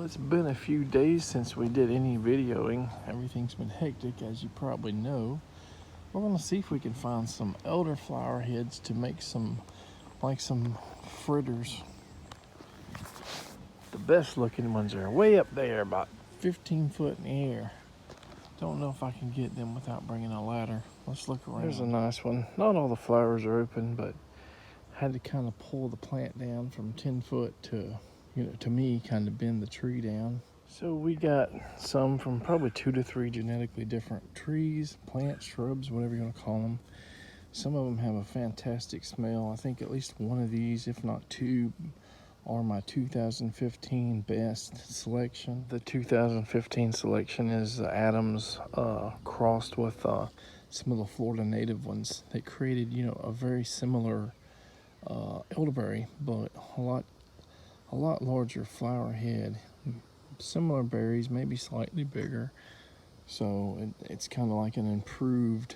Well, it's been a few days since we did any videoing. Everything's been hectic, as you probably know. We're gonna see if we can find some elderflower heads to make some fritters. The best looking ones are way up there, about 15 foot in the air. Don't know if I can get them without bringing a ladder. Let's look around. There's a nice one. Not all the flowers are open, but had to kind of pull the plant down from 10 foot to, to me, kind of bend the tree down. So we got some from probably 2 to 3 genetically different trees, plants, shrubs, whatever you want to call them. Some of them have a fantastic smell. I think at least one of these, if not two, are my 2015 best selection. The 2015 selection is Adams crossed with some of the Florida native ones. They created, a very similar elderberry, but a lot larger flower head. Similar berries, maybe slightly bigger. So it's kind of like an improved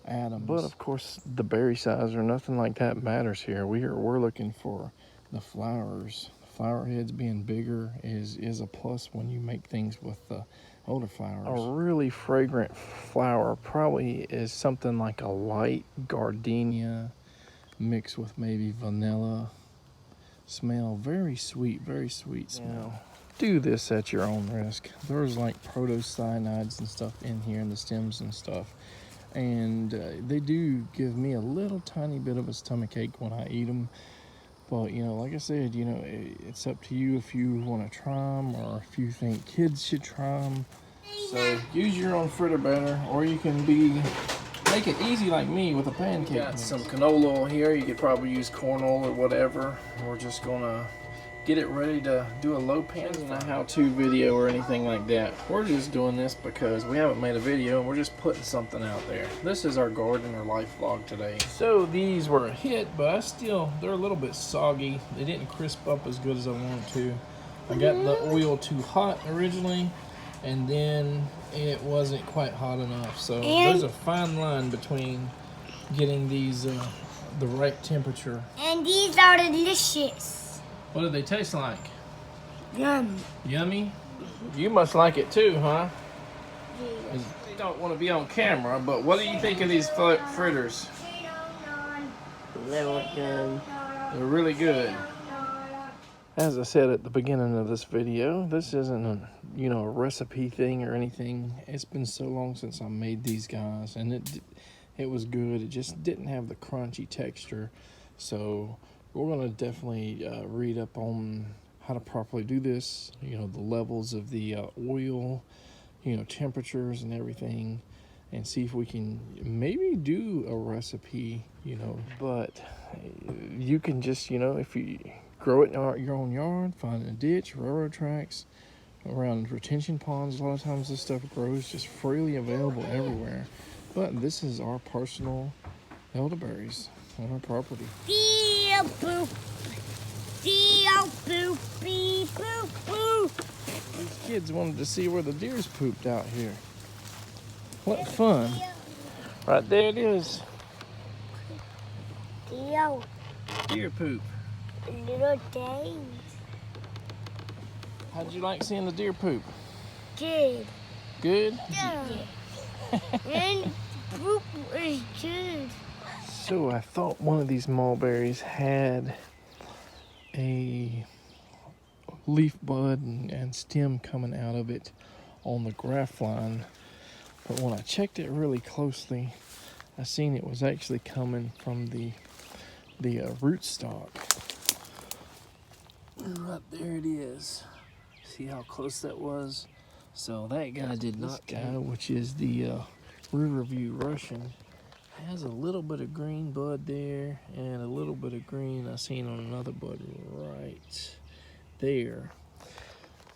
Adams. But of course, the berry size or nothing like that matters here. We're looking for the flowers. Flower heads being bigger is a plus when you make things with the elderflowers. A really fragrant flower probably is something like a light gardenia mixed with maybe vanilla smell. Very sweet smell. Do this at your own risk. There's like protocyanides and stuff in here in the stems and stuff, and they do give me a little tiny bit of a stomach ache when I eat them. But like I said, it's up to you if you want to try them or if you think kids should try them. So use your own fritter batter, or you can make it easy like me with a pancake. Got some canola oil here. You could probably use corn oil or whatever. We're just gonna get it ready to do a low pan. This isn't a how-to video or anything like that. We're just doing this because we haven't made a video and we're just putting something out there. This is our garden or life vlog today. So these were a hit, but they're a little bit soggy. They didn't crisp up as good as I wanted to. I got the oil too hot originally, and then it wasn't quite hot enough. So there's a fine line between getting these the right temperature. And these are delicious. What do they taste like? Yum. Yummy? You must like it too, huh? Yeah. They don't want to be on camera, but what do you think of these fritters? They look good. They're really good. As I said at the beginning of this video, this isn't a recipe thing or anything. It's been so long since I made these guys, and it was good. It just didn't have the crunchy texture. So we're gonna definitely read up on how to properly do this. The levels of the oil, temperatures and everything, and see if we can maybe do a recipe. But you can just if you grow it in your own yard, find a ditch, railroad tracks, around retention ponds. A lot of times this stuff grows just freely available everywhere. But this is our personal elderberries on our property. Boop, boop. Boop, beep, boop, boop. These kids wanted to see where the deer's pooped out here. What fun. Right there it is. Deer poop. Little days. How'd you like seeing the deer poop? Good. Good? Yeah. And poop is good. So I thought one of these mulberries had a leaf bud and stem coming out of it on the graft line, but when I checked it really closely, I seen it was actually coming from the rootstock. Right there it is. See how close that was? So that guy did not die, which is the Riverview Russian. Has a little bit of green bud there and a little bit of green I seen on another bud right there.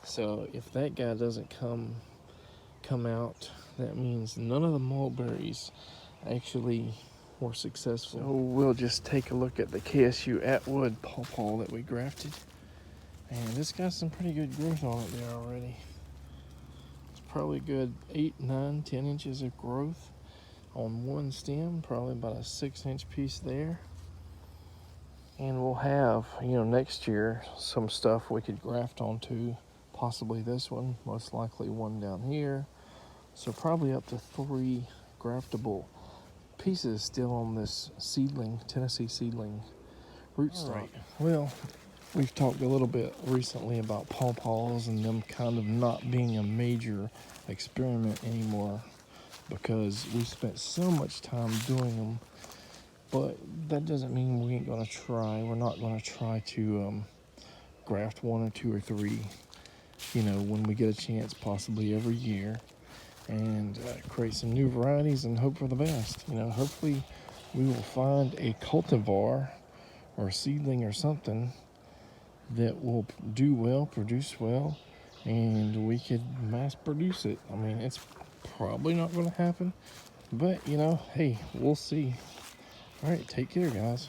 So if that guy doesn't come out, that means none of the mulberries actually were successful. So we'll just take a look at the KSU Atwood pawpaw that we grafted, and it's got some pretty good growth on it there already. It's probably good 8, 9, 10 inches of growth on one stem, probably about a 6-inch piece there. And we'll have, next year some stuff we could graft onto possibly this one, most likely one down here. So probably up to 3 graftable pieces still on this seedling, Tennessee seedling rootstock. Right. Well, we've talked a little bit recently about pawpaws and them kind of not being a major experiment anymore because we spent so much time doing them. But that doesn't mean we ain't gonna try. We're not gonna try to graft 1 or 2 or 3, you know, when we get a chance, possibly every year, and create some new varieties and hope for the best. You know, hopefully we will find a cultivar or seedling or something that will do well, produce well, and we could mass produce it. I mean, it's probably not going to happen, but you know, hey, we'll see. All right, take care, guys.